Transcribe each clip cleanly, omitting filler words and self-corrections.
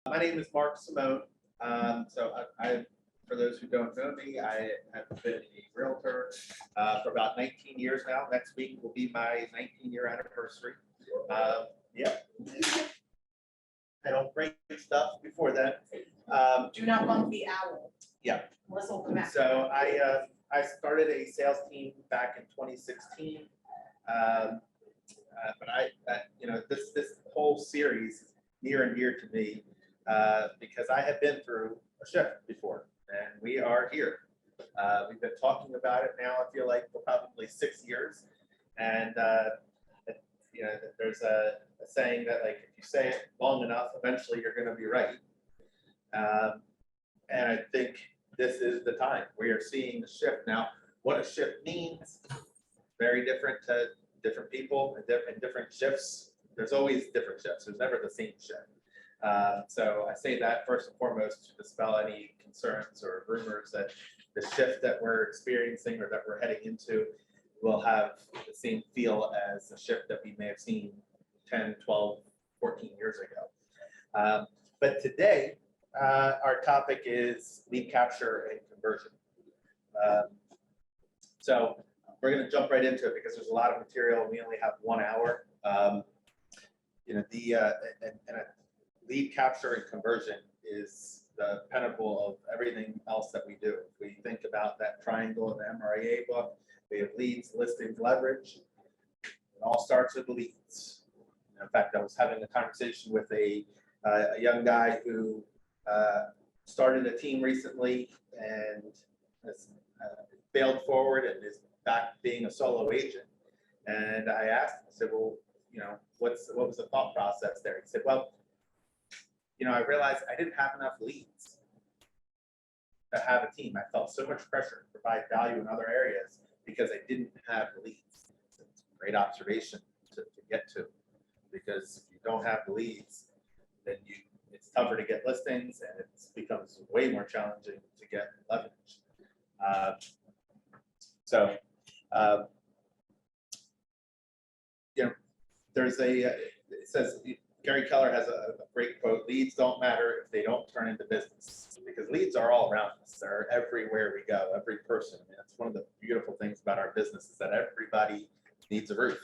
My name is Mark Simone. For those who don't know me, I have been a realtor for about 19 years now. Next week will be my 19-year anniversary. Yeah. I don't break stuff before that. Do not bump the owl. Yeah. Melissa will come back. So I started a sales team back in 2016. But this whole series is near and dear to me because I have been through a shift before, and we are here. We've been talking about it now, I feel like, for probably 6 years. And there's a saying that, like, if you say it long enough, eventually you're going to be right. And I think this is the time. We are seeing a shift now. What a shift means, very different to different people and different shifts. There's always different shifts. There's never the same shift. So I say that first and foremost to dispel any concerns or rumors that the shift that we're experiencing or that we're heading into will have the same feel as the shift that we may have seen 10, 12, 14 years ago. But today, our topic is lead capture and conversion. So we're going to jump right into it because there's a lot of material. We only have 1 hour. Lead capture and conversion is the pinnacle of everything else that we do. If we think about that triangle in the MRIA book, we have leads, listings, leverage. It all starts with leads. In fact, I was having a conversation with a young guy who started a team recently and has failed forward and is back being a solo agent. And I asked him, I said, well, what was the thought process there? He said, well, I realized I didn't have enough leads to have a team. I felt so much pressure to provide value in other areas because I didn't have leads. It's a great observation to get to, because if you don't have the leads, then it's tougher to get listings and it becomes way more challenging to get leverage. It says, Gary Keller has a great quote: leads don't matter if they don't turn into business, because leads are all around us. They're everywhere we go, every person. I mean, that's one of the beautiful things about our business is that everybody needs a roof.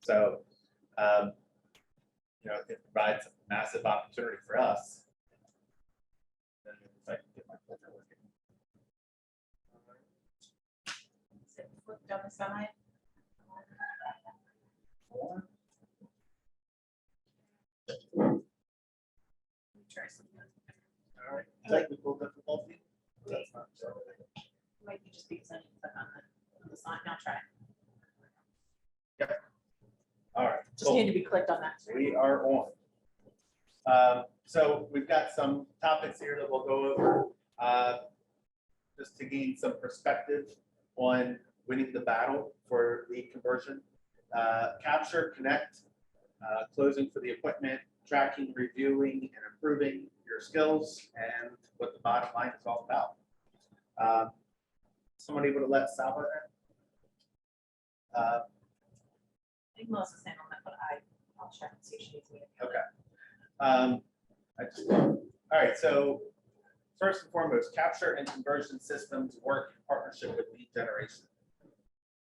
So, it provides a massive opportunity for us. If I can get my clicker working. Is it flipped on the side? Try something. All right. Technical difficulty. That's not so. Might be just because I didn't click on the sign. Now try. Yeah. All right. Just need to be clicked on that. We are on. So we've got some topics here that we'll go over just to gain some perspective on winning the battle for lead conversion. Capture, connect, closing for the appointment, tracking, reviewing, and improving your skills, and what the bottom line is all about. Somebody would have let Saba in? I think Melissa's handling that, but I'll check and see if she needs me to. Okay. All right. So first and foremost, capture and conversion systems work in partnership with lead generation.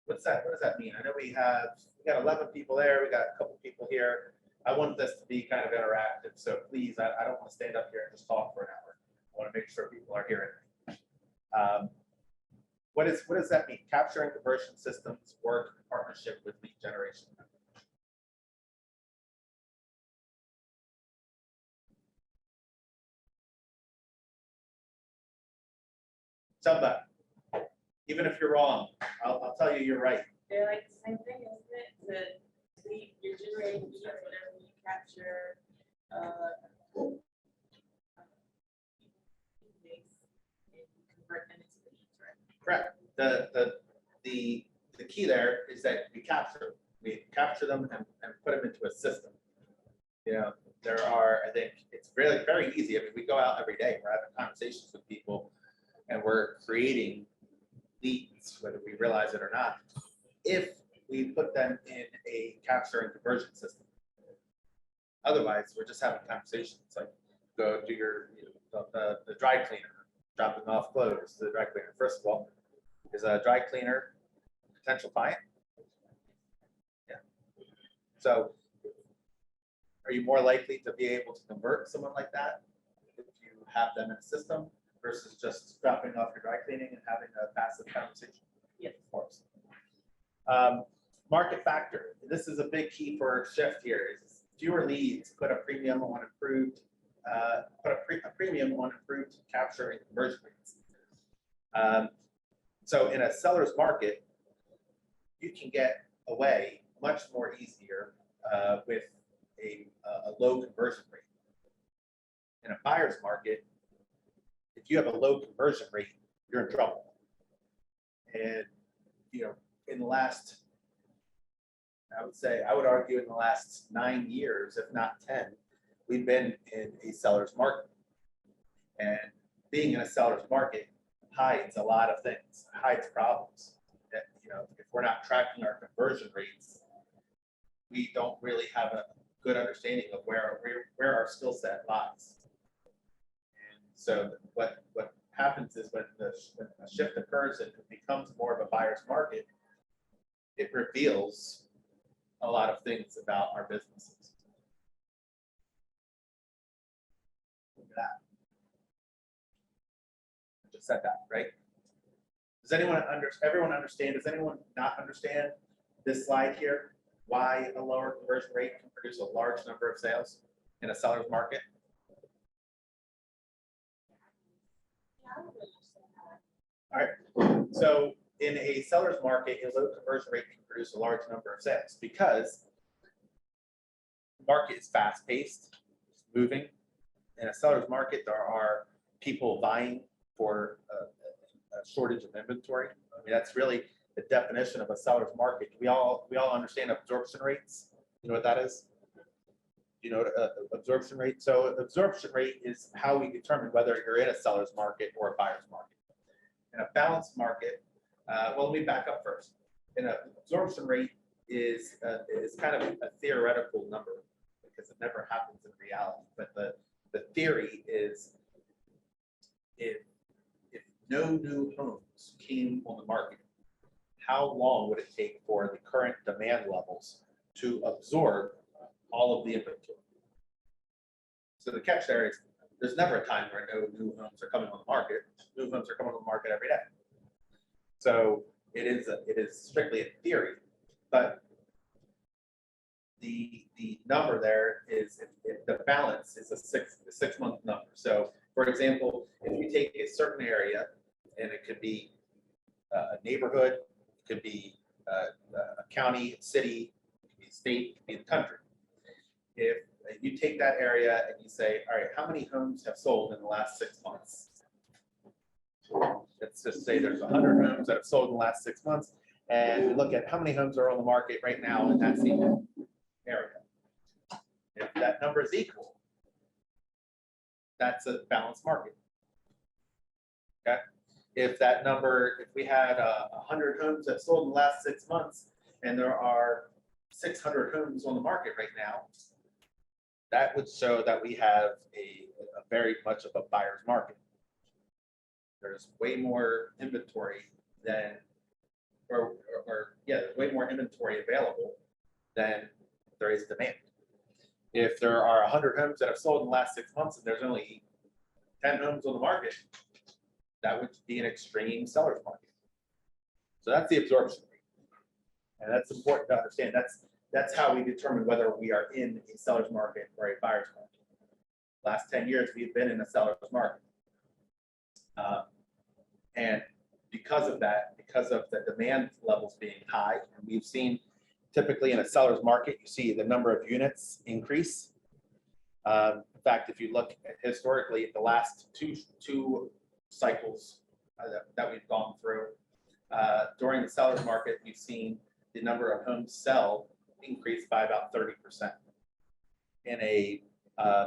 What's that? What does that mean? I know we got 11 people there. We got a couple people here. I want this to be kind of interactive. So please, I don't want to stand up here and just talk for an hour. I want to make sure people are hearing me. What does that mean? Capture and conversion systems work in partnership with lead generation. Somebody, even if you're wrong, I'll tell you you're right. They're like the same thing, isn't it? The lead, you're generating leads whenever you capture and you convert them into leads, right? Correct. The key there is that we capture them and put them into a system. I think it's really very easy. I mean, we go out every day, we're having conversations with people, and we're creating leads, whether we realize it or not, if we put them in a capture and conversion system. Otherwise, we're just having conversations. Like, go to your, the dry cleaner, dropping off clothes to the dry cleaner. First of all, is a dry cleaner a potential client? Yeah. So are you more likely to be able to convert someone like that if you have them in a system versus just dropping off your dry cleaning and having a passive conversation? Yes. Of course. Market factor. This is a big key for shift here. Is fewer leads put a premium on improved capture and conversion rates. So in a seller's market, you can get away much more easier with a low conversion rate. In a buyer's market, if you have a low conversion rate, you're in trouble. And in the last, I would argue in the last 9 years, if not 10, we've been in a seller's market. And being in a seller's market hides a lot of things, hides problems. That, if we're not tracking our conversion rates, we don't really have a good understanding of where our skill set lies. And so what happens is when a shift occurs and it becomes more of a buyer's market, it reveals a lot of things about our businesses. Look at that. I just said that, right? Does everyone understand? Does anyone not understand this slide here? Why a lower conversion rate can produce a large number of sales in a seller's market? All right. So in a seller's market, a low conversion rate can produce a large number of sales because the market is fast-paced, it's moving. In a seller's market, there are people vying for a shortage of inventory. I mean, that's really the definition of a seller's market. We all understand absorption rates. You know what that is? Absorption rate. So absorption rate is how we determine whether you're in a seller's market or a buyer's market. In a balanced market, well, let me back up first. In an absorption rate is kind of a theoretical number because it never happens in reality. But the theory is if no new homes came on the market, how long would it take for the current demand levels to absorb all of the inventory? So the catch there is there's never a time where no new homes are coming on the market. New homes are coming on the market every day. So it is strictly a theory, but the number there is if the balance is a six-month number. So for example, if you take a certain area, and it could be a neighborhood, it could be a county, a city, it could be a state, it could be the country. If you take that area and you say, all right, how many homes have sold in the last 6 months? Let's just say there's 100 homes that have sold in the last 6 months, and we look at how many homes are on the market right now in that same area. If that number is equal, that's a balanced market. Okay. If that number, if we had 100 homes that sold in the last 6 months, and there are 600 homes on the market right now, that would show that we have a very much of a buyer's market. There's way more inventory than, there's way more inventory available than there is demand. If there are 100 homes that have sold in the last 6 months and there's only 10 homes on the market, that would be an extreme seller's market. So that's the absorption rate. And that's important to understand. That's how we determine whether we are in a seller's market or a buyer's market. Last 10 years, we've been in a seller's market. And because of that, because of the demand levels being high, and we've seen typically in a seller's market, you see the number of units increase. In fact, if you look at historically at the last two cycles that we've gone through, during the seller's market, we've seen the number of homes sell increase by about 30%. In a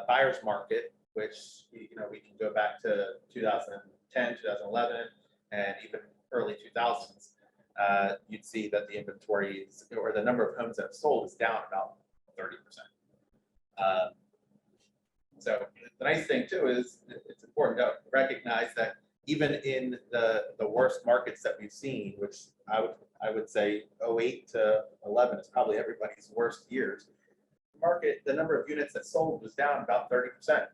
buyer's market, which we can go back to 2010, 2011, and even early 2000s, you'd see that the inventory is, or the number of homes that have sold is down about 30%. So the nice thing too is it's important to recognize that even in the worst markets that we've seen, which I would say 08 to 11 is probably everybody's worst years. The number of units that sold was down about 30%.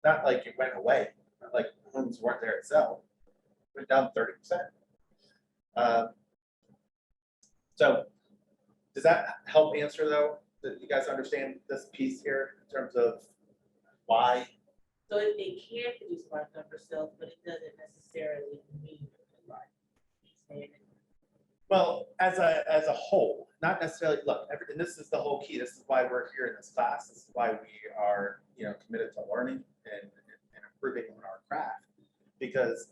Not like it went away, not like homes weren't there to sell. It went down 30%. So does that help answer though? Do you guys understand this piece here in terms of why? So it can produce large number of sales, but it doesn't necessarily mean large. Well, as a whole, not necessarily, look, and this is the whole key. This is why we're here in this class. This is why we are, committed to learning and improving on our craft. Because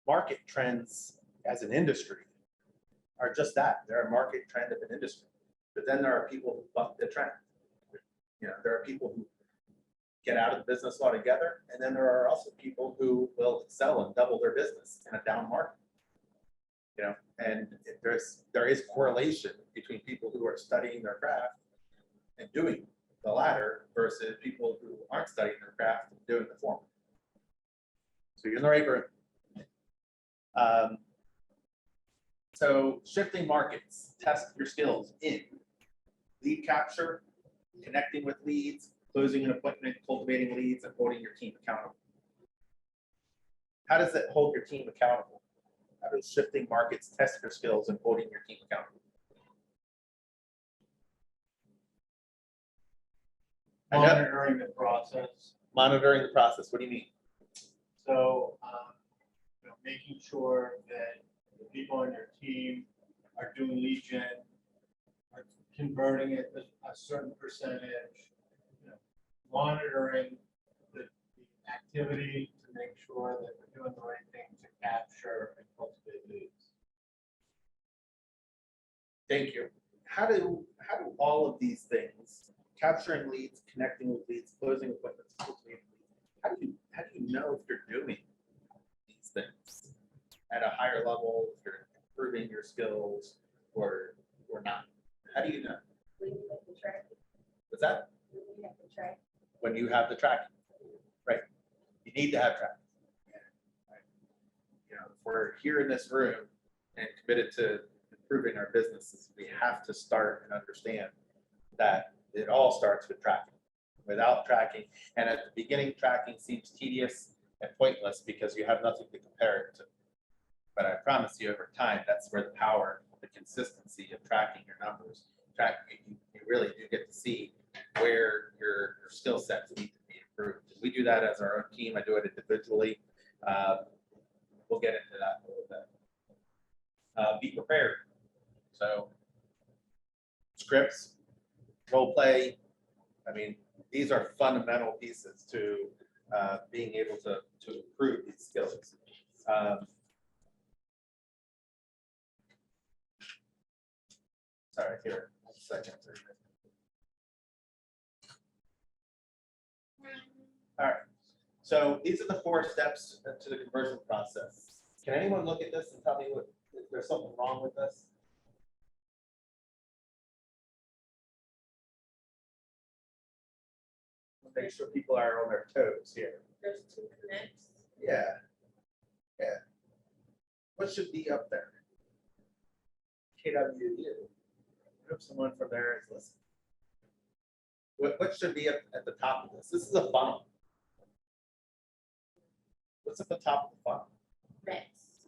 market trends as an industry are just that. They're a market trend of an industry. But then there are people who buck the trend. There are people who get out of the business altogether. And then there are also people who will excel and double their business in a down market. And there is correlation between people who are studying their craft and doing the latter versus people who aren't studying their craft and doing the former. So you're in the right room. So shifting markets, test your skills in lead capture, connecting with leads, closing an appointment, cultivating leads, and holding your team accountable. How does it hold your team accountable? How does shifting markets test your skills and holding your team accountable? Monitoring the process. Monitoring the process. What do you mean? So, making sure that the people on your team are doing lead gen, are converting it a certain percentage, monitoring the activity to make sure that we're doing the right thing to capture and cultivate leads. Thank you. How do all of these things, capturing leads, connecting with leads, closing appointments, cultivating leads, how do you know if you're doing these things at a higher level, if you're improving your skills or not? How do you know? When you have the tracking. What's that? When you have the tracking. When you have the tracking, right? You need to have tracking. If we're here in this room and committed to improving our businesses, we have to start and understand that it all starts with tracking. Without tracking, and at the beginning, tracking seems tedious and pointless because you have nothing to compare it to. But I promise you, over time, that's where the power, the consistency of tracking your numbers, you really do get to see where your skill sets need to be improved. We do that as our own team. I do it individually. We'll get into that a little bit. Be prepared. So scripts, role play. These are fundamental pieces to being able to improve these skills. Sorry, here, 1 second. All right, so these are the 4 steps to the conversion process. Can anyone look at this and tell me if there's something wrong with this? Make sure people are on their toes here. There's 2 connects. Yeah. What should be up there? KWU. I hope someone from there is listening. What should be up at the top of this? This is a funnel. What's at the top of the funnel? Next.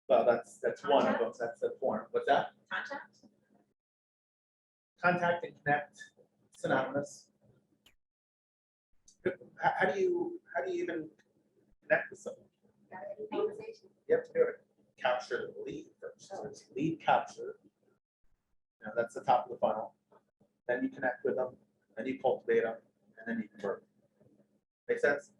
Well, that's one of them. That's the form. What's that? Contact? Contact and connect. Synonymous. How do you even connect with someone? Conversation. You have to do it. Capture the lead first. So it's lead capture. That's the top of the funnel. Then you connect with them, then you cultivate them, and then you convert. Make sense?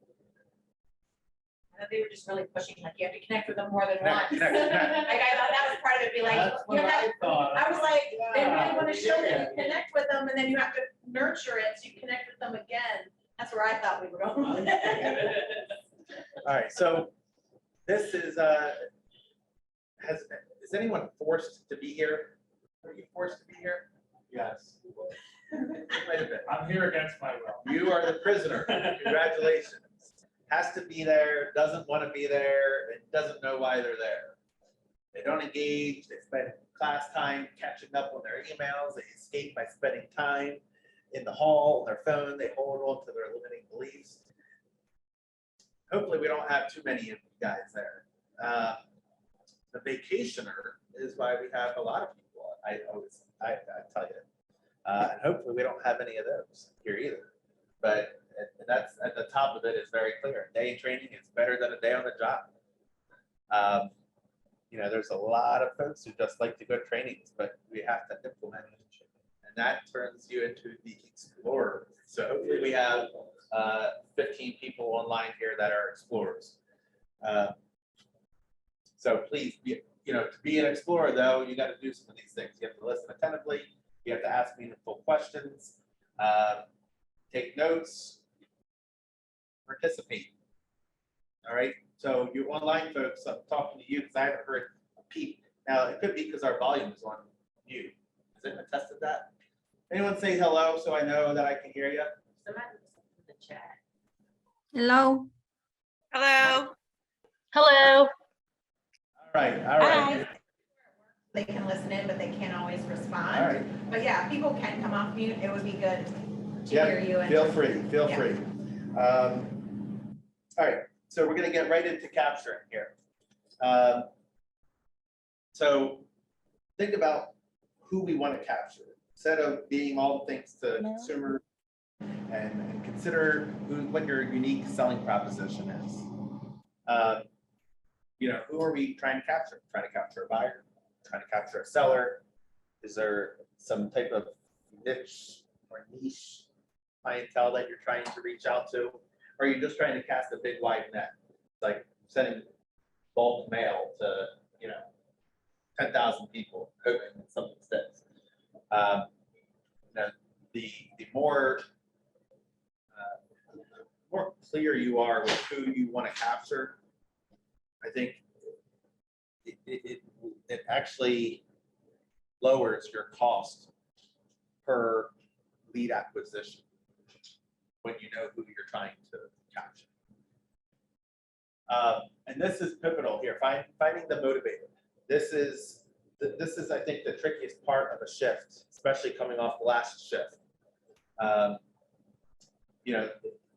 I thought they were just really pushing, like you have to connect with them more than once. Connect. Like I thought that was part of it, be like, That's what you're not, I thought. I was like, they really want to show that Yeah. you connect with them and then you have to nurture it, so you connect with them again. That's where I thought we were going with it. All right, so this is, is anyone forced to be here? Are you forced to be here? Yes. Wait a minute. I'm here against my will. You are the prisoner. Congratulations. Has to be there, doesn't want to be there, and doesn't know why they're there. They don't engage, they spend class time catching up on their emails, they escape by spending time in the hall, on their phone, they hold on to their limiting beliefs. Hopefully we don't have too many of you guys there. The vacationer is why we have a lot of people, I tell you. And hopefully we don't have any of those here either. But that's at the top of it is very clear. A day in training is better than a day on the job. You know, there's a lot of folks who just like to go to trainings, but we have to implement it. And that turns you into the explorer. So hopefully we have 15 people online here that are explorers. So please, you know, to be an explorer though, you got to do some of these things. You have to listen attentively. You have to ask meaningful questions, take notes, participate. All right. So you online folks, I'm talking to you because I haven't heard a peep. Now it could be because our volume is on mute. Has anyone tested that? Anyone say hello so I know that I can hear you? Somebody in the chat. Hello. Hello. Hello. All right. All right. They can listen in, but they can't always All respond. right. But yeah, people can come off mute. It would be good to Yeah, hear you. And feel free. Feel Yeah. free. All right. So we're going to get right into capturing here. So think about who we want to capture. Instead of being all the things to consumer, and consider what your unique selling proposition is. You know, who are we trying to capture? Trying to capture a buyer, trying to capture a seller. Is there some type of niche or niche clientele that you're trying to reach out to? Or are you just trying to cast a big wide net? Like sending bulk mail to, you know, 10,000 people, hoping that something sticks. You know, the more clear you are with who you want to capture, I think it actually lowers your cost per lead acquisition when you know who you're trying to capture. And this is pivotal here, finding the motivator. This is, I think, the trickiest part of a shift, especially coming off the last shift. You know,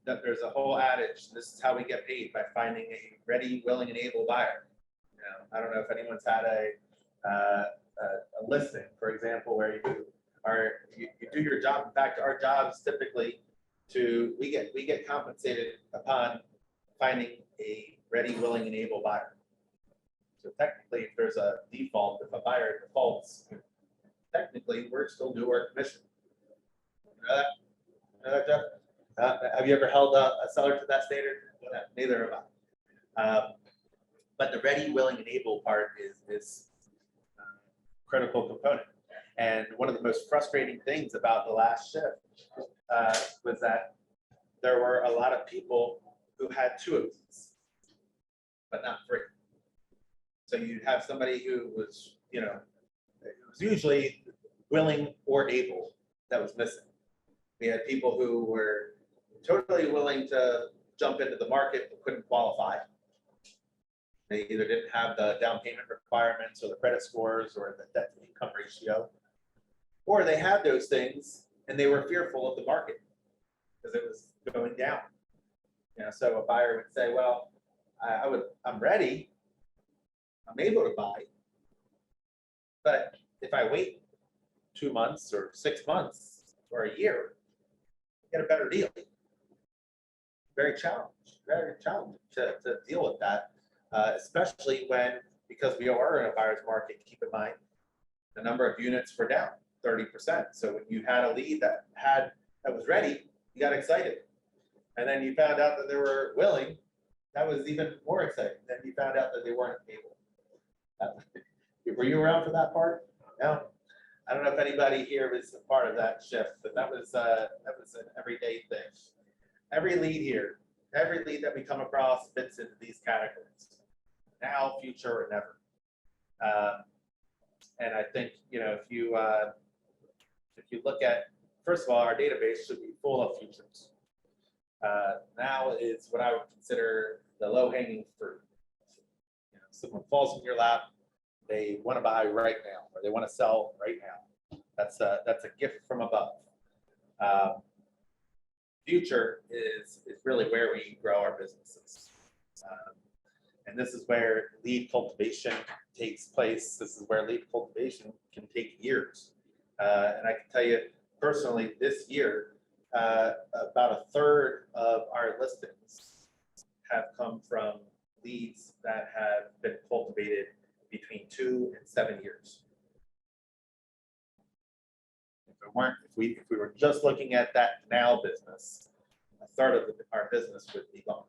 that there's a whole adage, this is how we get paid, by finding a ready, willing, and able buyer. You know, I don't know if anyone's had a listing, for example, where you do your job. In fact, our jobs typically we get compensated upon finding a ready, willing, and able buyer. So technically, if there's a default, if a buyer defaults, technically we're still due our commission. You know that? You know that, Jeff? Have you ever held a seller to that standard? No, neither have I. But the ready, willing, and able part is a critical component. And one of the most frustrating things about the last shift was that there were a lot of people who had two of these, but not three. So you'd have somebody who was, you know, it was usually willing or able that was missing. We had people who were totally willing to jump into the market but couldn't qualify. They either didn't have the down payment requirements or the credit scores or the debt to income ratio, or they had those things and they were fearful of the market because it was going down. You know, so a buyer would say, well, I'm ready, I'm able to buy, but if I wait 2 months or 6 months or a year, I get a better deal. Very challenging to deal with that, especially when, because we are in a buyer's market, keep in mind, the number of units were down 30%. So when you had a lead that was ready, you got excited. And then you found out that they were willing, that was even more exciting. Then you found out that they weren't able. Were you around for that part? No. I don't know if anybody here was a part of that shift, but that was an everyday thing. Every lead here, every lead that we come across fits into these categories: now, future, or never. And I think, you know, if you look at first of all, our database should be full of futures. Now is what I would consider the low-hanging fruit. You know, someone falls in your lap, they want to buy right now, or they want to sell right now. That's a gift from above. Future is really where we grow our businesses. And this is where lead cultivation takes place. This is where lead cultivation can take years. And I can tell you personally, this year, about a third of our listings have come from leads that have been cultivated between 2 and 7 years. If we were just looking at that now business, a third of our business would be gone.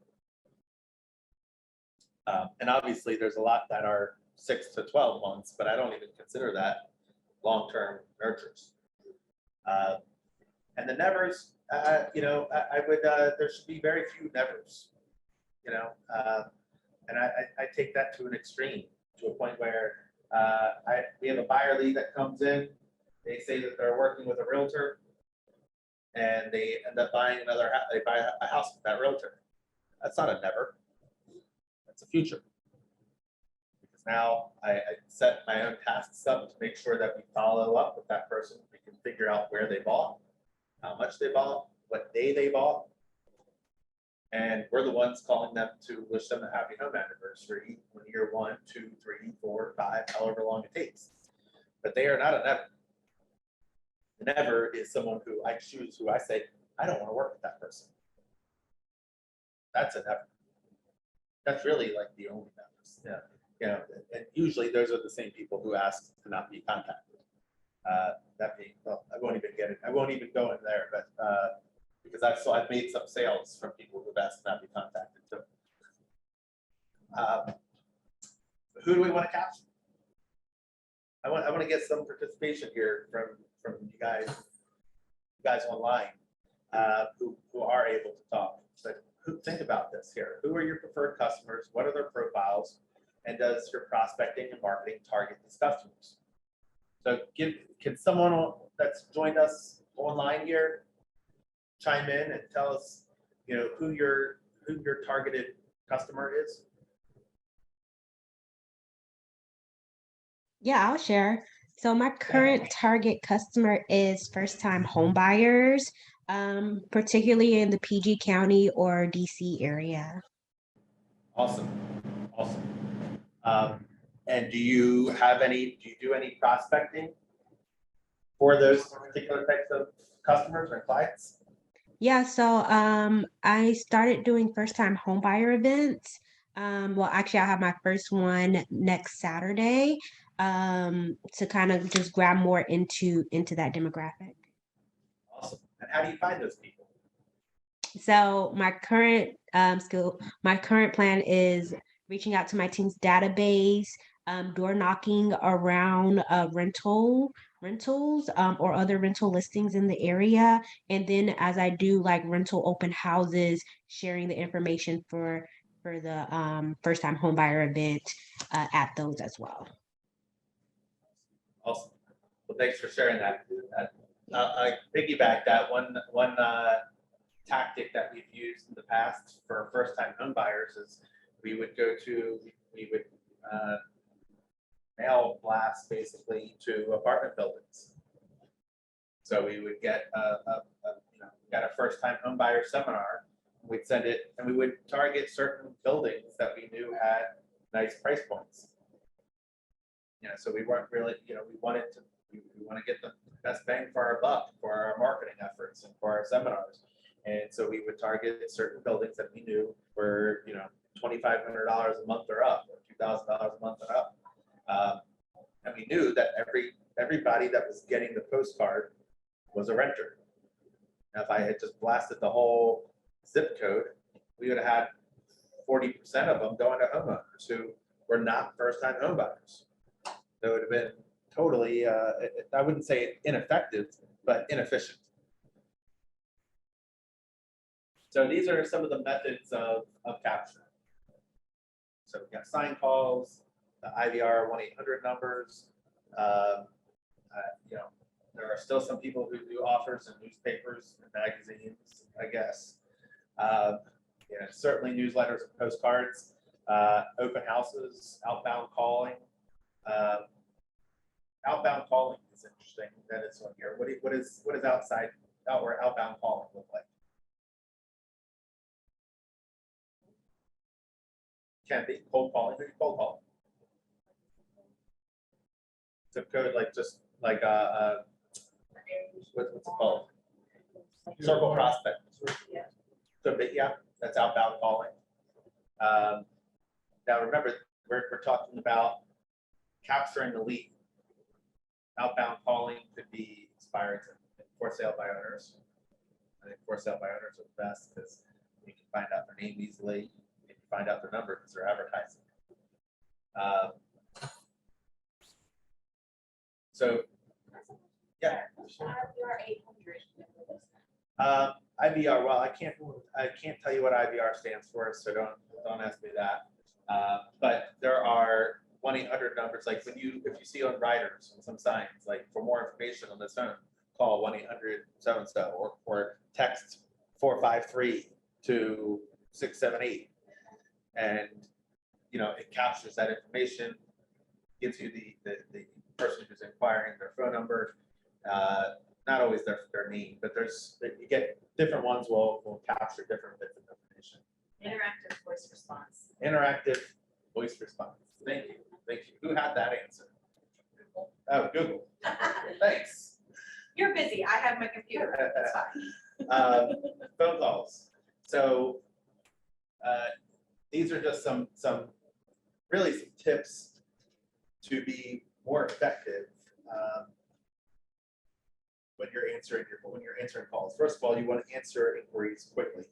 And obviously, there's a lot that are 6 to 12 months, but I don't even consider that long-term nurtures. And the nevers, you know, I would, there should be very few nevers, you know, and I take that to an extreme, to a point where we have a buyer lead that comes in, they say that they're working with a realtor, and they end up buying another house, they buy a house with that realtor. That's not a never, that's a future. Because now I set my own tasks up to make sure that we follow up with that person. We can figure out where they bought, how much they bought, what day they bought. And we're the ones calling them to wish them a happy home anniversary when year 1, 2, 3, 4, 5, however long it takes. But they are not a never. The never is someone who I choose, who I say, I don't want to work with that person. That's a never. That's really like the only nevers. Yeah. You know, and usually those are the same people who ask to not be contacted. That being, well, I won't even get it. I won't even go in there, but because I've made some sales from people who've asked to not be contacted too. Who do we want to capture? I want to get some participation here from you guys online who are able to talk. So think about this here. Who are your preferred customers? What are their profiles? And does your prospecting and marketing target these customers? So can someone that's joined us online here chime in and tell us, you know, who your targeted customer is? Yeah, I'll share. So my current target customer is first-time home buyers, particularly in the PG County or DC area. Awesome, awesome. And do you do any prospecting for those particular types of customers or clients? Yeah, so I started doing first-time home buyer events. Well, actually, I have my first one next Saturday, to kind of just grab more into that demographic. Awesome. And how do you find those people? So my current plan is reaching out to my team's database, door knocking around rentals or other rental listings in the area, and then as I do like rental open houses, sharing the information for the first time home buyer event at those as well. Awesome. Well, thanks for sharing that. I piggyback that one tactic that we've used in the past for first-time home buyers is we would mail blast basically to apartment buildings. So we would get a first-time home buyer seminar. We'd send it, and we would target certain buildings that we knew had nice price points. You know, so we weren't really, we want to get the best bang for our buck for our marketing efforts and for our seminars. And so we would target certain buildings that we knew were, $2,500 a month or up, or $2,000 a month or up. And we knew that everybody that was getting the postcard was a renter. Now, if I had just blasted the whole zip code, we would have had 40% of them going to homeowners who were not first-time home buyers. So it would have been totally, I wouldn't say ineffective, but inefficient. So these are some of the methods of capture. So we got sign calls, the IVR 1-800 numbers, There are still some people who do offers in newspapers and magazines, I guess. Certainly newsletters and postcards, open houses, outbound calling. Outbound calling is interesting. That is on here. What is outbound calling look like? Can be cold calling. Maybe cold calling. Zip code, what's it called? Circle prospect. So, yeah, that's outbound calling. Now remember, we're talking about capturing the lead. Outbound calling could be expired for sale by owners. I think for sale by owners are the best because you can find out their name easily. You can find out their number because they're advertising. So, yeah. IVR. Well, I can't tell you what IVR stands for, so don't ask me that. But there are 1-800 numbers, like if you see on riders on some signs, like for more information on this phone, call 1-800 so and so, or text 453 to 678, and it captures that information, gives you the person who's inquiring their phone number. Not always their name, but you get different ones will capture different bits of information. Interactive voice response. Interactive voice response. Thank you. Who had that answer? Google. Oh, Google. Thanks. You're busy. I have my computer. That's fine. Phone calls. So these are just some tips to be more effective when you're answering calls. First of all, you want to answer inquiries quickly.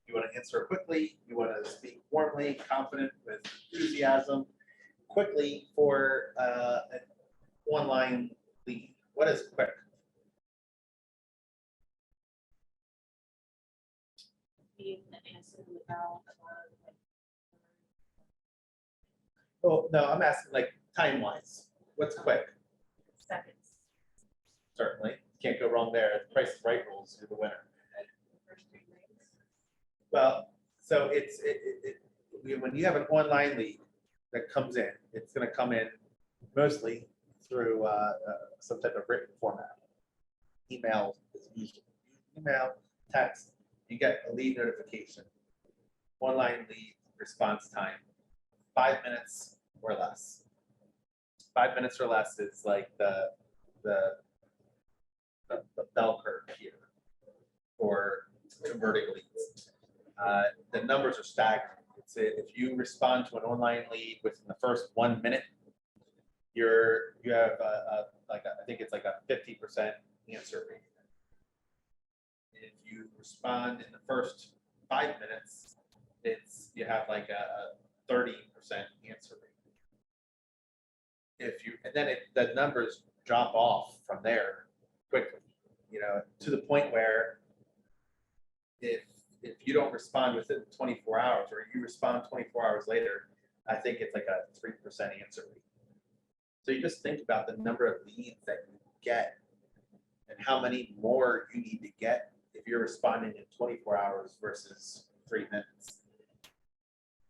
You want to answer quickly. You want to speak warmly, confident, with enthusiasm, quickly for an online lead. What is quick? Well, no, I'm asking time-wise. What's quick? Seconds. Certainly. Can't go wrong there. The Price is Right rules, you're the winner. Well, so when you have an online lead that comes in, it's going to come in mostly through some type of written format. Email is usually email, text. You get a lead notification. Online lead response time, 5 minutes or less. 5 minutes or less is like the bell curve here for converting leads. The numbers are staggering. If you respond to an online lead within the first 1 minute, you have I think it's like a 50% answer rate. If you respond in the first 5 minutes, you have like a 30% answer rate. The numbers drop off from there quickly, to the point where if you don't respond within 24 hours or you respond 24 hours later, I think it's like a 3% answer rate. So you just think about the number of leads that you get and how many more you need to get if you're responding in 24 hours versus 3 minutes.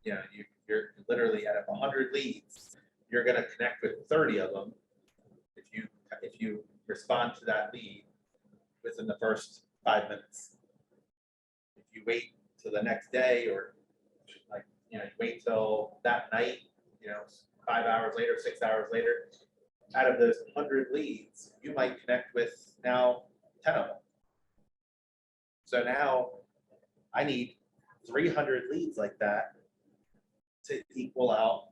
You're literally out of 100 leads, you're going to connect with 30 of them if you respond to that lead within the first 5 minutes. If you wait till the next day, or wait till that night, 5 hours later, 6 hours later, out of those 100 leads, you might connect with now 10 of them. So now I need 300 leads like that to equal out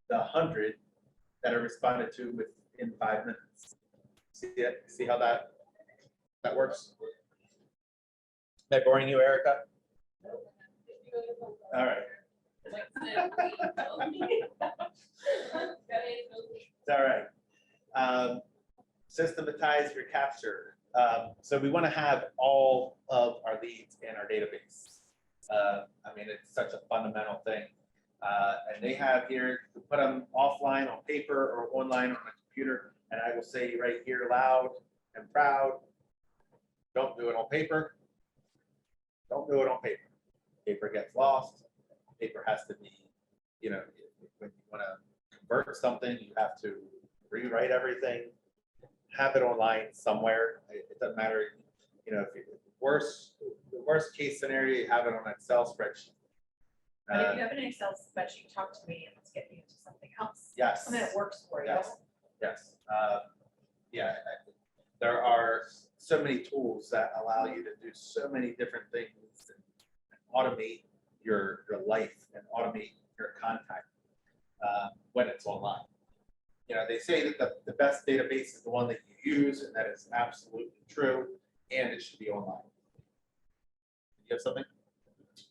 the 100 that are responded to within 5 minutes. See it? See how that works? Am I boring you, Erica? All right. It's all right. Systematize your capture. So we want to have all of our leads in our database. It's such a fundamental thing. And they have here, to put them offline on paper or online on a computer. And I will say right here loud and proud, don't do it on paper. Don't do it on paper. Paper gets lost. Paper has to be, you know, when you want to convert something, you have to rewrite everything, have it online somewhere. It doesn't matter, you know, if the worst case scenario, you have it on an Excel spreadsheet. But if you have an Excel spreadsheet, talk to me and let's get you into something else. Yes. Something that works for you. Yes. Yes. Yeah, there are so many tools that allow you to do so many different things and automate your life and automate your contact when it's online. You know, they say that the best database is the one that you use, and that is absolutely true, and it should be online. You have something?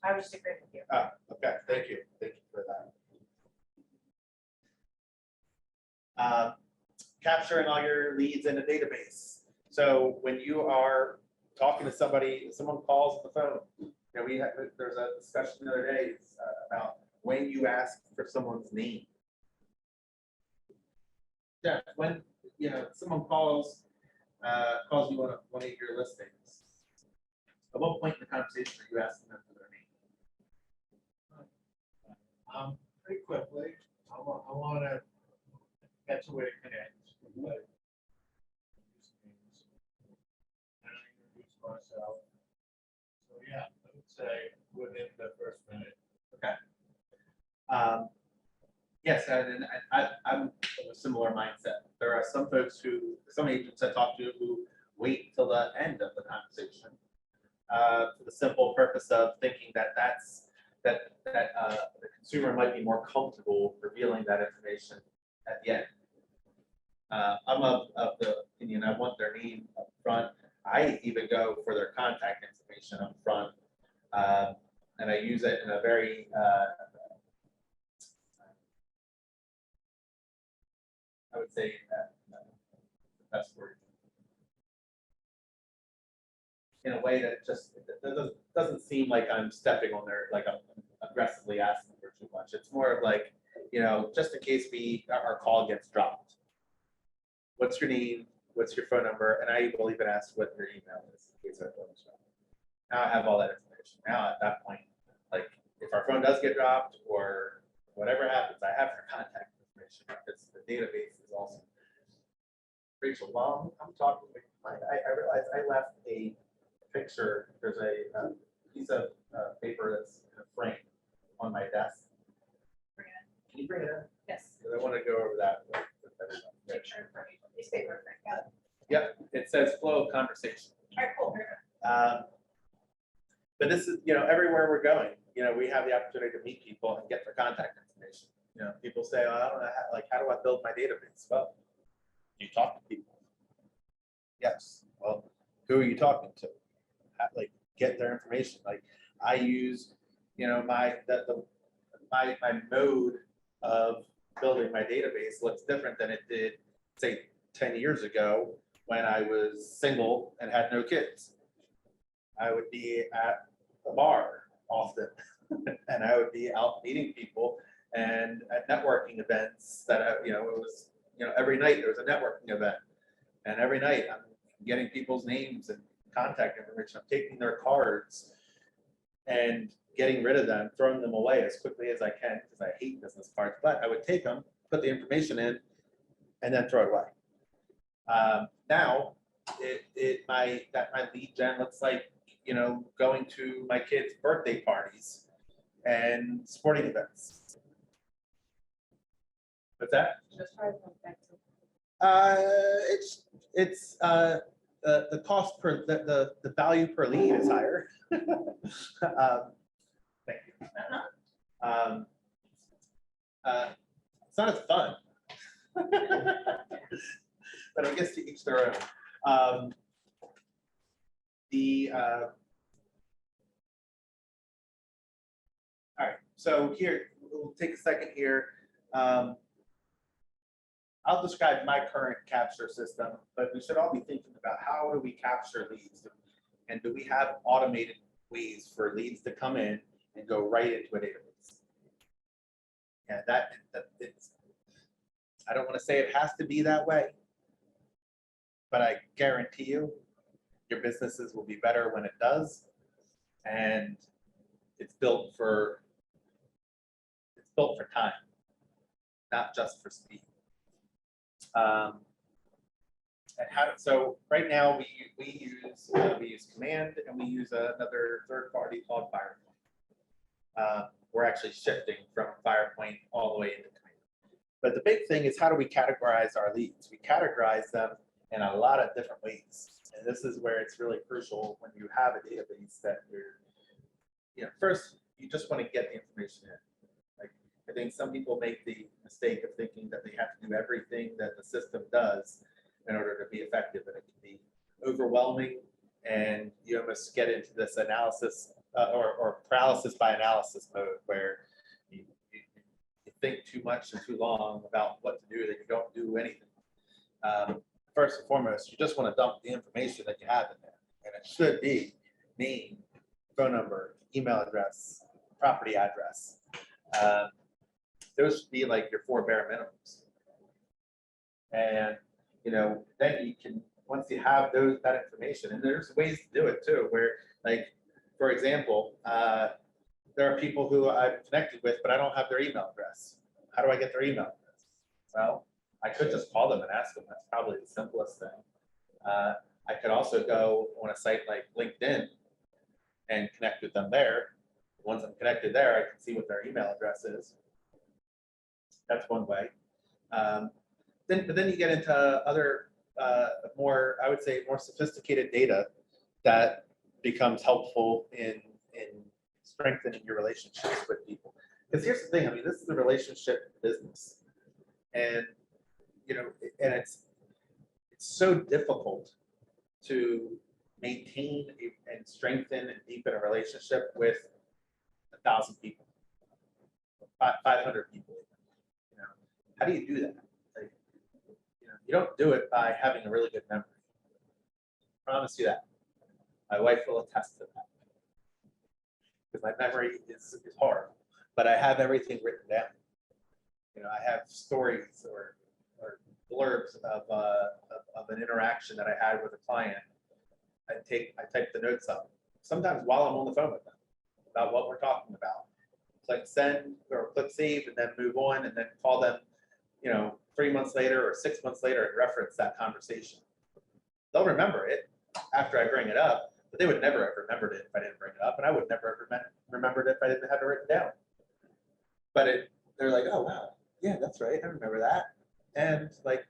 I was just agreeing with you. Oh, okay, thank you. Thank you for that. Capturing all your leads in a database. So when you are talking to somebody, someone calls the phone. You know, there's a discussion the other day about when you ask for someone's name. Yeah, when you know someone calls you on one of your listings. At what point in the conversation are you asking them for their name? Pretty quickly, I want to get to where it connects. But and I introduce myself. So yeah, I would say within the first minute. Yes, and I'm of a similar mindset. There are some folks some agents I talk to who wait till the end of the conversation for the simple purpose of thinking that the consumer might be more comfortable revealing that information at the end. I'm of the opinion I want their name up front. I even go for their contact information up front, and I use it in a very I would say the best word, in a way that just doesn't seem like I'm stepping on their, like I'm aggressively asking for too much. It's more of like, you know, just in case our call gets dropped. What's your name? What's your phone number? And I will even ask what your email is in case our phone is dropped. Now I have all that information. Now at that point, like if our phone does get dropped or whatever happens, I have your contact information because the database is awesome. Rachel, while I'm talking, I realized I left a picture. There's a piece of paper that's in a frame on my desk. Bring it in. Can you bring it in? Yes. Because I want to go over that with everyone. Picture for me. Newspaper. Got it. Yep, it says flow of conversation. All right, cool. Very good. But this is, you know, everywhere we're going, you know, we have the opportunity to meet people and get their contact information. You know, people say, oh, I don't know, how do I build my database? Well, you talk to people. Yes. Well, who are you talking to? Like, get their information. Like, I use, you know, my mode of building my database looks different than it did, say, 10 years ago when I was single and had no kids. I would be at a bar often, and I would be out meeting people and at networking events that, you know, it was, you know, every night there was a networking event. And every night I'm getting people's names and contact information. I'm taking their cards and getting rid of them, throwing them away as quickly as I can because I hate business cards. But I would take them, put the information in, and then throw it away. Now, my lead gen looks like, you know, going to my kids' birthday parties and sporting events. What's that? Just try to come back to. It's the cost per the value per lead is higher. Thank you. It's not as fun, but I guess to each their own. All right, so here we'll take a second here. I'll describe my current capture system, but we should all be thinking about how do we capture leads, and do we have automated ways for leads to come in and go right into a database? Yeah, that it's, I don't want to say it has to be that way, but I guarantee you, your businesses will be better when it does. And it's built for time, not just for speed. And so right now we use Command, and we use another third party called Firepoint. We're actually shifting from Firepoint all the way into Command. But the big thing is, how do we categorize our leads? We categorize them in a lot of different ways. And this is where it's really crucial when you have a database that you're, first, you just want to get the information in. Like, I think some people make the mistake of thinking that they have to do everything that the system does in order to be effective, and it can be overwhelming, and you almost get into this analysis or paralysis by analysis mode, where you think too much and too long about what to do that you don't do anything. First and foremost, you just want to dump the information that you have in there, and it should be name, phone number, email address, property address. Those should be like your 4 bare minimums. And then you can, once you have that information, and there's ways to do it too, where, like, for example, there are people who I'm connected with, but I don't have their email address. How do I get their email address? Well, I could just call them and ask them. That's probably the simplest thing. I could also go on a site like LinkedIn and connect with them there. Once I'm connected there, I can see what their email address is. That's one way. But then you get into other more, I would say, more sophisticated data that becomes helpful in strengthening your relationships with people. Because here's the thing, I mean, this is a relationship business, and and it's so difficult to maintain and strengthen and deepen a relationship with 1,000 people, 500 people. How do you do that? Like, you don't do it by having a really good memory. I promise you that. My wife will attest to that, because my memory is horrible, but I have everything written down. I have stories or blurbs of an interaction that I had with a client. I type the notes up, sometimes while I'm on the phone with them, about what we're talking about. Click send or click save, and then move on, and then call them 3 months later or 6 months later and reference that conversation. They'll remember it after I bring it up, but they would never have remembered it if I didn't bring it up, and I would never have remembered it if I didn't have it written down. But they're like, oh wow, yeah, that's right, I remember that. And like,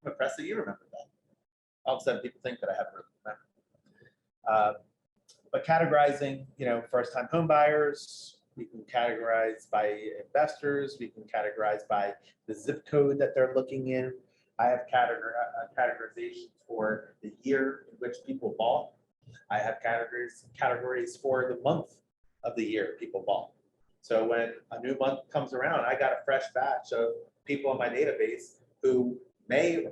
I'm impressed that you remember that. All of a sudden, people think that I haven't really remembered. But categorizing, first-time home buyers, we can categorize by investors. We can categorize by the zip code that they're looking in. I have categorizations for the year in which people bought. I have categories for the month of the year people bought. So when a new month comes around, I got a fresh batch of people in my database who may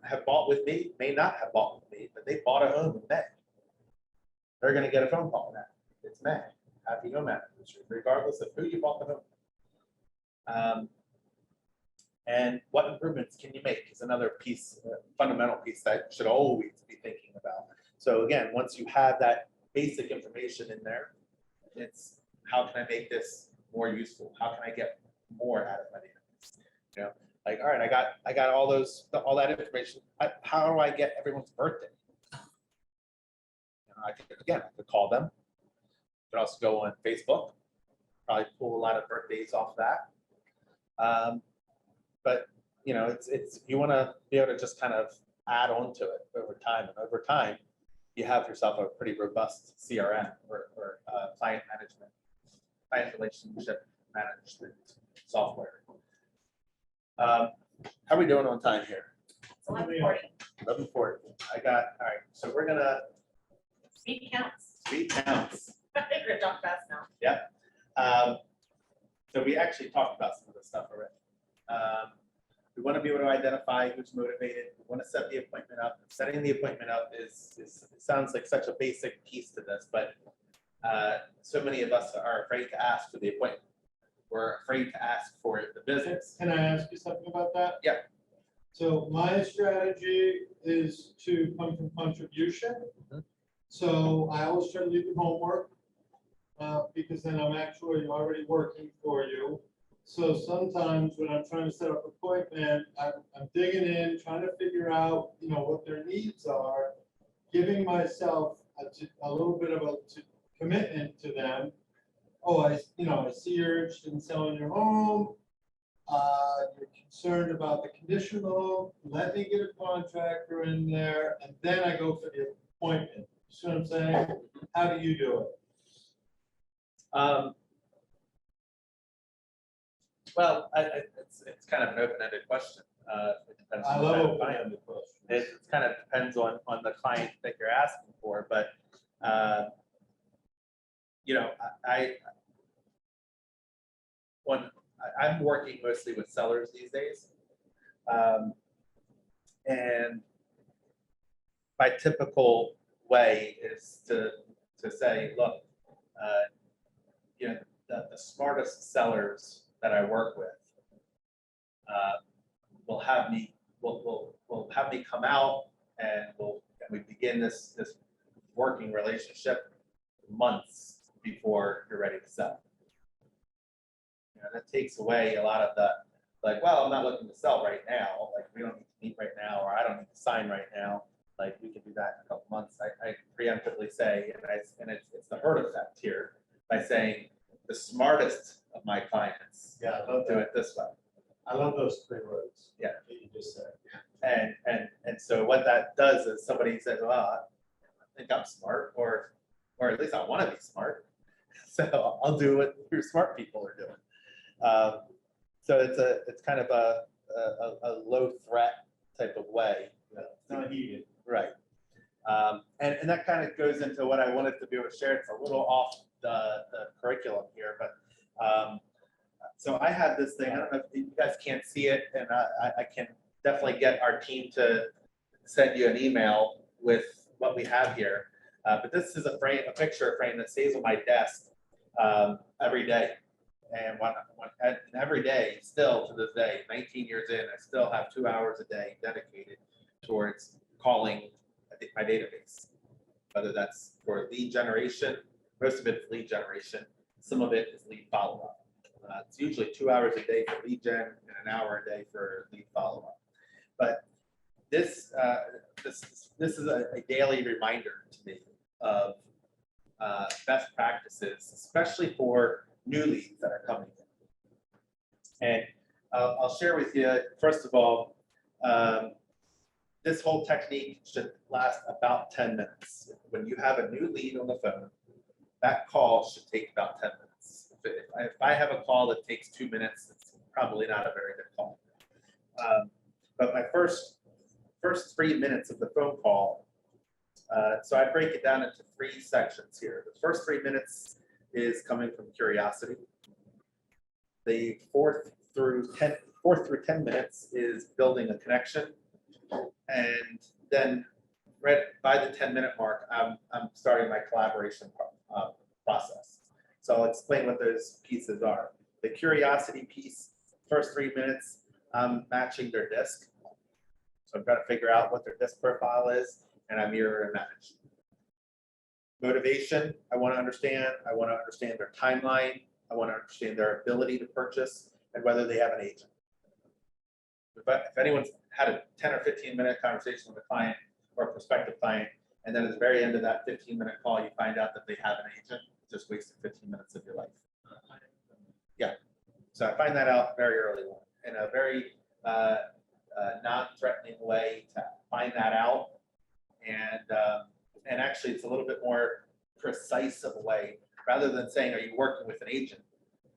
have bought with me, may not have bought with me, but they bought a home in May. They're going to get a phone call now. It's May. Happy home anniversary, regardless of who you bought the home. And what improvements can you make is another piece, fundamental piece that should always be thinking about. So again, once you have that basic information in there, it's how can I make this more useful? How can I get more out of my database? Like, all right, I got all that information. How do I get everyone's birthday? I could call them. I could also go on Facebook, probably pull a lot of birthdays off that. But it's you want to be able to just kind of add on to it over time, and over time, you have yourself a pretty robust CRM or client relationship management software. How are we doing on time here? 11:40. 11:40. I got, all right, so we're gonna Speed counts. speed counts. I think we're talking fast now. Yeah. So we actually talked about some of this stuff already. We want to be able to identify who's motivated. We want to set the appointment up. Setting the appointment up is it sounds like such a basic piece to this, but so many of us are afraid to ask for the appointment. we're afraid to ask for the business. Can I ask you something about that? Yeah. So my strategy is to come from contribution. Mhm. So I always try to leave the homework, because then I'm actually already working for you. So sometimes when I'm trying to set up an appointment, I'm digging in, trying to figure out, what their needs are, giving myself a little bit of a commitment to them. Oh, I see you're interested in selling your home. You're concerned about the conditional, let me get a contractor in there, and then I go for the appointment. See what I'm saying? How do you do it? Well, it's kind of an open-ended question. It depends I on the love kind of client. open-ended questions. It kind of depends on the client that you're asking for, but I'm working mostly with sellers these days, and my typical way is to say, look, the smartest sellers that I work with will have me come out, and we begin this working relationship months before you're ready to sell. That takes away a lot of the, like, well, I'm not looking to sell right now. Like, we don't need to meet right now, or I don't need to sign right now. Like, we can do that in a couple months. I preemptively say, and it's the herd effect here, by saying the smartest of my clients Yeah, I love do that. it this way. I love those 3 words. Yeah. That you just said. And so what that does is somebody says, well, I think I'm smart, or at least I want to be smart. So I'll do what your smart people are doing. So it's kind of a low threat type of way. Yeah, it's not heated. Right. And that kind of goes into what I wanted to be able to share. It's a little off the curriculum here, but so I have this thing. I don't know if you guys can't see it, and I can definitely get our team to send you an email with what we have here. But this is a picture frame that stays on my desk every day. And and every day, still to this day, 19 years in, I still have 2 hours a day dedicated towards calling my database. Whether that's for lead generation, most of it's lead generation, some of it is lead follow-up. It's usually 2 hours a day for lead gen and an hour a day for lead follow-up. But this is a daily reminder to me of best practices, especially for new leads that are coming in. And I'll share with you, first of all, this whole technique should last about 10 minutes. When you have a new lead on the phone, that call should take about 10 minutes. If I have a call that takes 2 minutes, it's probably not a very good call. But my first 3 minutes of the phone call, so I break it down into 3 sections here. The first 3 minutes is coming from curiosity. The 4th through 10 minutes is building a connection. And then right by the 10-minute mark, I'm starting my collaboration process. So I'll explain what those pieces are. The curiosity piece, first 3 minutes, I'm matching their disc. So I've got to figure out what their disc profile is, and I mirror and match. Motivation, I want to understand. I want to understand their timeline. I want to understand their ability to purchase and whether they have an agent. If anyone's had a 10 or 15-minute conversation with a client or a prospective client, and then at the very end of that 15-minute call, you find out that they have an agent, you just wasted 15 minutes of your life. Yeah. So I find that out very early on in a very non-threatening way to find that out. And actually, it's a little bit more precise of a way, rather than saying, are you working with an agent?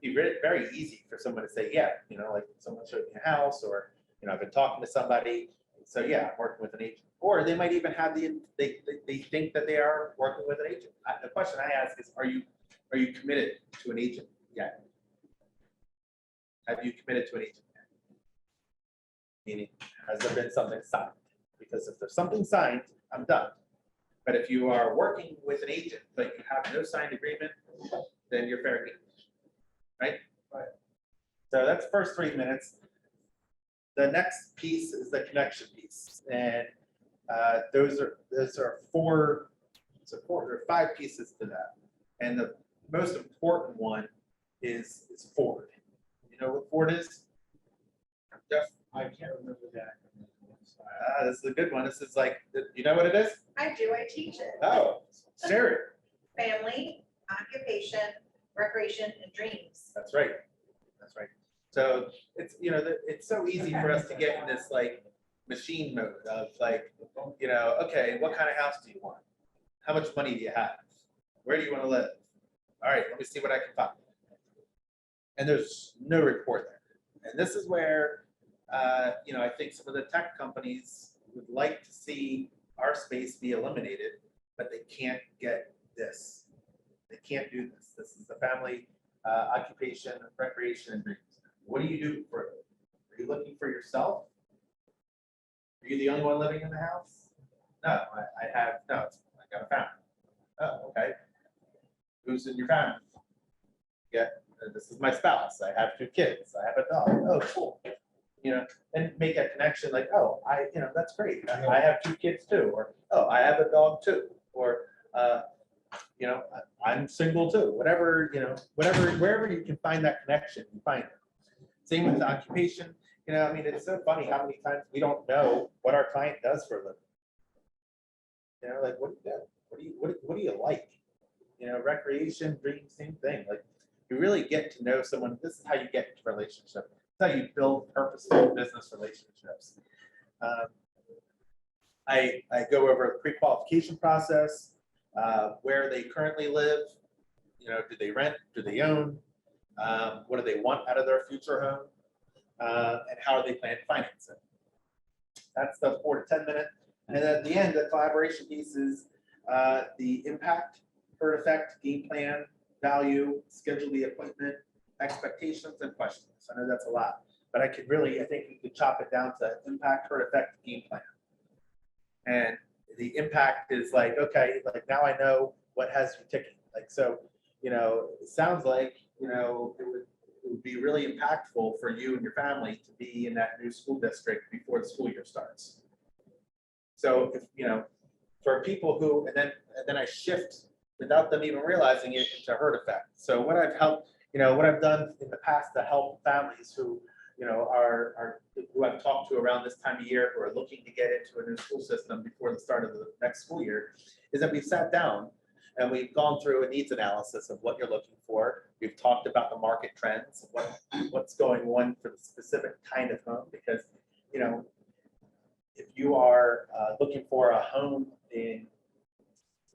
It'd be very easy for someone to say, yeah, like someone showed me a house, or I've been talking to somebody, so yeah, I'm working with an agent. Or they might even have they think that they are working with an agent. The question I ask is, are you committed to an agent yet? Have you committed to an agent yet? Meaning, has there been something signed? Because if there's something signed, I'm done. But if you are working with an agent, but you have no signed agreement, then you're fair game, right? Right. So that's the first 3 minutes. The next piece is the connection piece, and those are four. So there are 5 pieces to that, and the most important one is Ford. You know what Ford is? Jeff? I can't remember that. This is a good one. This is like, you know what it is? I do, I teach it. Oh, share it. Family, occupation, recreation, and dreams. That's right. That's right. So it's, you know, it's so easy for us to get in this like machine mode of like, you know, okay, what kind of house do you want? How much money do you have? Where do you want to live? All right, let me see what I can find. And there's no report there. And this is where, you know, I think some of the tech companies would like to see our space be eliminated, but they can't get this. They can't do this. This is the family, occupation, recreation, and dreams. What do you do for it? Are you looking for yourself? Are you the only one living in the house? No, I got a family. Oh, okay. Who's in your family? Yeah, this is my spouse. I have 2 kids. I have a dog. Oh, cool. You know, and make a connection like, oh, you know, that's great. I have 2 kids too, or oh, I have a dog too, or you know, I'm single too. Whatever, you know, wherever you can find that connection, you find it. Same with occupation. You know, I mean, it's so funny how many times we don't know what our client does for a living. You know, like what do you do? What do you like? You know, recreation, dreams, same thing. Like you really get to know someone. This is how you get into relationship. This is how you build purposeful business relationships. I go over the pre-qualification process, where they currently live. You know, do they rent? Do they own? What do they want out of their future home? And how do they plan to finance it? That's the 4 to 10 minute. And then at the end, the collaboration piece is the impact, herd effect, game plan, value, schedule the appointment, expectations, and questions. I know that's a lot, but I think we could chop it down to impact, herd effect, game plan. And the impact is like, okay, like now I know what has you ticking. Like, so, you know, it sounds like, you know, it would be really impactful for you and your family to be in that new school district before the school year starts. So if, you know, for people who, and then I shift without them even realizing it into herd effect. So what I've helped, you know, what I've done in the past to help families who, you know, who I've talked to around this time of year who are looking to get into a new school system before the start of the next school year, is that we've sat down and we've gone through a needs analysis of what you're looking for. We've talked about the market trends, what's going on for the specific kind of home, because, you know, if you are looking for a home in,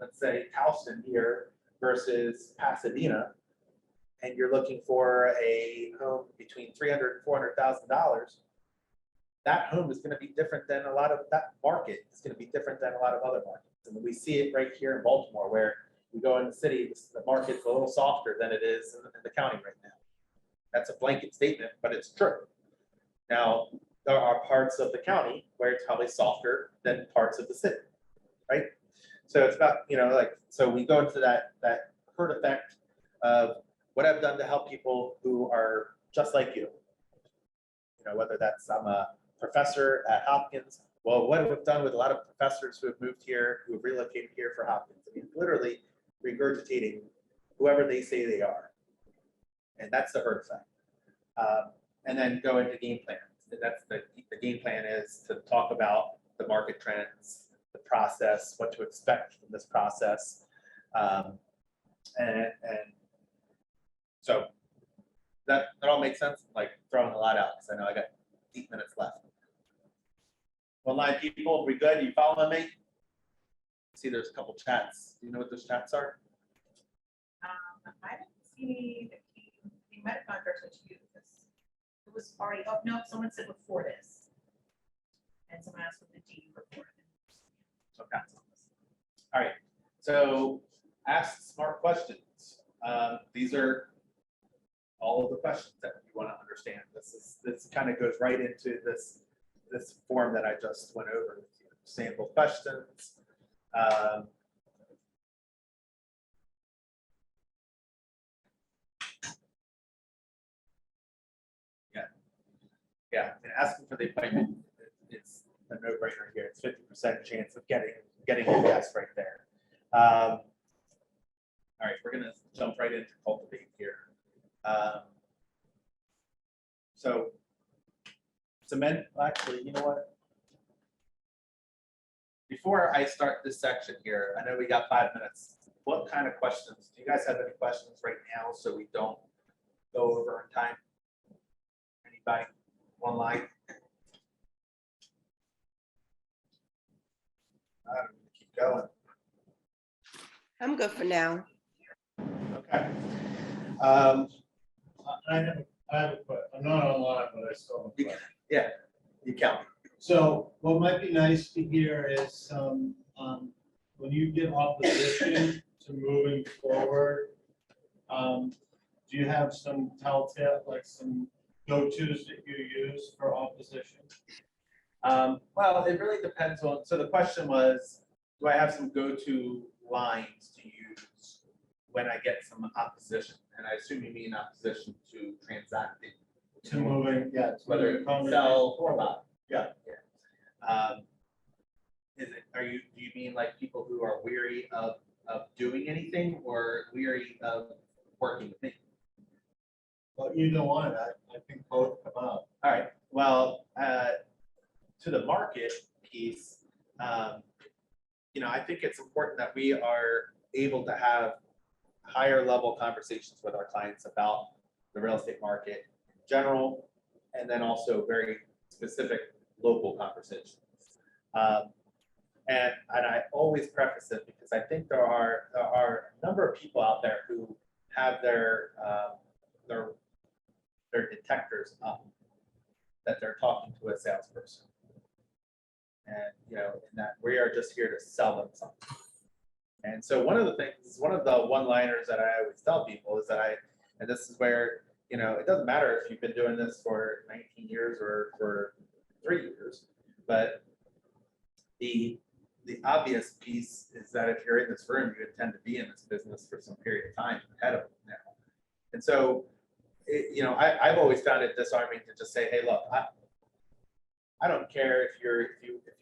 let's say, Towson here versus Pasadena, and you're looking for a home between $300,000 and $400,000, that home is going to be different than a lot of that market. It's going to be different than a lot of other markets. And we see it right here in Baltimore, where we go in the city, the market's a little softer than it is in the county right now. That's a blanket statement, but it's true. Now, there are parts of the county where it's probably softer than parts of the city, right? So it's about, you know, like, so we go into that herd effect of what I've done to help people who are just like you. You know, whether that's I'm a professor at Hopkins. Well, what we've done with a lot of professors who have moved here, who have relocated here for Hopkins, I mean, literally regurgitating whoever they say they are. And that's the herd effect. And then go into game plans. And that's the game plan is to talk about the market trends, the process, what to expect from this process. And so that all makes sense, like throwing a lot out, because I know I got 8 minutes left. Online people, we good? Are you following me? See, there's a couple chats. Do you know what those chats are? I didn't see the might have gone directly to you because it was already, oh, no, someone said before this. And someone asked what the D report. Okay. All right. So ask smart questions. These are all of the questions that you want to understand. This kind of goes right into this form that I just went over with you. Sample questions. Yeah, and asking for the appointment, it's a no-brainer here. It's 50% chance of getting a yes right there. All right, we're gonna jump right into Cultivate here. So cement, actually, you know what? Before I start this section here, I know we got 5 minutes. What kind of questions? Do you guys have any questions right now so we don't go over in time? Anybody online? I'm gonna keep going. I'm good for now. Okay. I have a question. I'm not online, but I still have a You question. Yeah, you count. So what might be nice to hear is some, when you get opposition to moving forward, do you have some telltale, like some go-tos that you use for opposition? Well, it really depends on, so the question was, do I have some go-to lines to use when I get some opposition? And I assume you mean opposition to transacting. To moving, yeah. to Whether moving it conversation sell or forward. buy. Yeah. Do you mean like people who are weary of doing anything or weary of working with me? Well, either one, I think both come up. All right, well, to the market piece, I think it's important that we are able to have higher level conversations with our clients about the real estate market in general, and then also very specific local conversations. And I always preface it because I think there are a number of people out there who have their detectors up that they're talking to a salesperson. And and that we are just here to sell them something. And so one of the one-liners that I always tell people is that and this is where, it doesn't matter if you've been doing this for 19 years or for 3 years, but the obvious piece is that if you're in this room, you intend to be in this business for some period of time ahead of it now. And so, I've always found it disarming to just say, hey, look, I don't care if you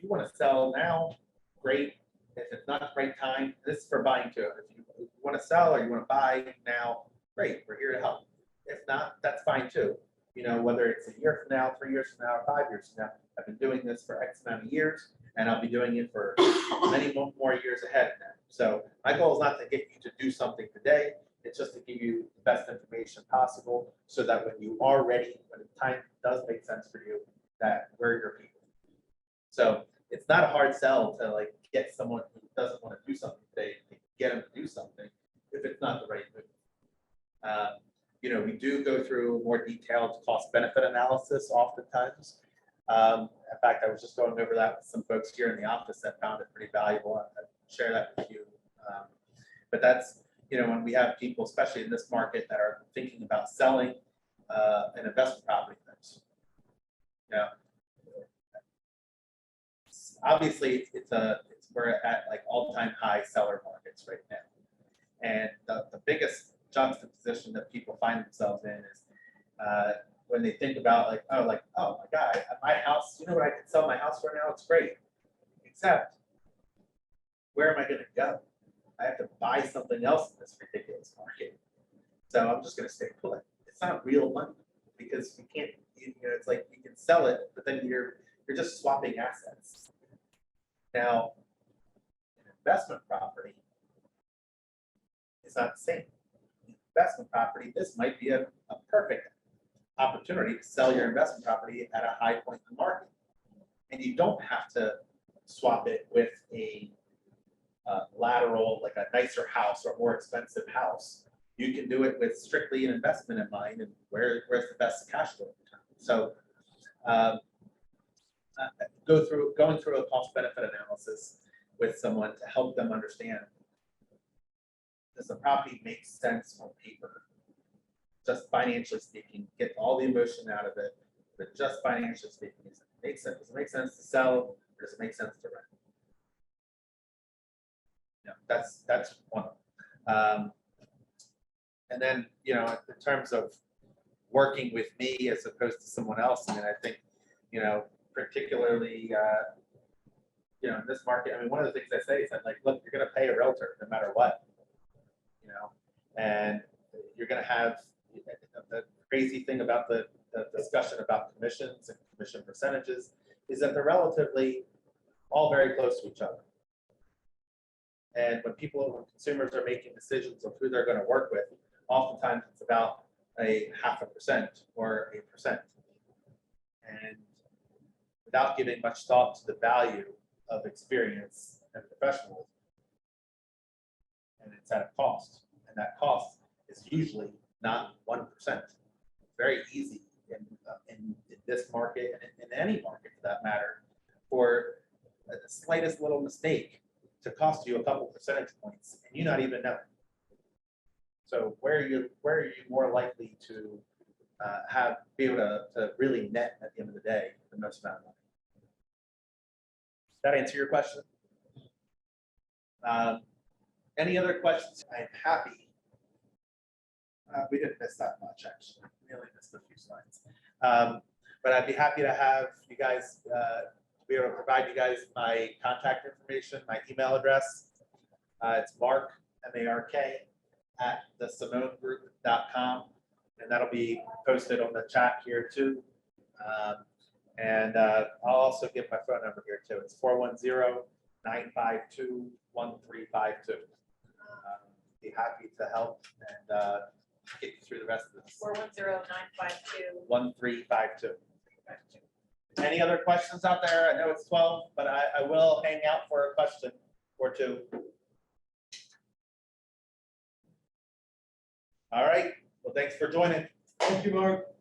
want to sell now, great. If it's not the right time, this is for buying too. If you want to sell or you want to buy now, great, we're here to help. If not, that's fine too. Whether it's a year from now, 3 years from now, or 5 years from now, I've been doing this for X amount of years, and I'll be doing it for many more years ahead of that. So my goal is not to get you to do something today. It's just to give you the best information possible so that when you are ready, when the time does make sense for you, that we're your people. So it's not a hard sell to get someone who doesn't want to do something today, to get them to do something if it's not the right move. We do go through more detailed cost benefit analysis oftentimes. In fact, I was just going over that with some folks here in the office that found it pretty valuable. I'll share that with you. But that's, when we have people, especially in this market, that are thinking about selling an investment property. Obviously, we're at all-time high seller markets right now. And the biggest juxtaposition that people find themselves in is when they think about oh my God, my house, what I could sell my house for now, it's great. Except, where am I going to go? I have to buy something else in this ridiculous market. So I'm just going to stay put. It's not real money because you can't, it's like you can sell it, but then you're just swapping assets. Now, an investment property is not the same. Investment property, this might be a perfect opportunity to sell your investment property at a high point in the market. And you don't have to swap it with a lateral, like a nicer house or more expensive house. You can do it with strictly an investment in mind and where's the best cash flow return. So going through a cost benefit analysis with someone to help them understand, does the property make sense on paper? Just financially speaking, get all the emotion out of it, but just financially speaking, does it make sense? Does it make sense to sell or does it make sense to rent? That's one. And then, in terms of working with me as opposed to someone else. And I think, particularly, in this market, I mean, one of the things I say is that, like, look, you're going to pay a realtor no matter what, and you're going to have the crazy thing about the discussion about commissions and commission percentages is that they're relatively all very close to each other. And when consumers are making decisions of who they're going to work with, oftentimes it's about a 0.5% or 1%. And without giving much thought to the value of experience and professionalism, and it's at a cost, and that cost is usually not 1%. It's very easy in this market and in any market for that matter, for the slightest little mistake to cost you a couple percentage points and you not even know. So where are you more likely to be able to really net at the end of the day the most amount of money? Does that answer your question? Any other questions? I'm happy. We didn't miss that much, actually. We only missed a few slides. But I'd be happy to have you guys, be able to provide you guys my contact information, my email address. It's Mark, M-A-R-K, at thesimonegroup.com. And that'll be posted on the chat here too. And I'll also give my phone number here too. It's 410-952-1352. Be happy to help and get you through the rest of this. 410-952-1352. 1352. Any other questions out there? I know it's 12, but I will hang out for a question or two. All right. Well, thanks for joining. Thank you, Mark.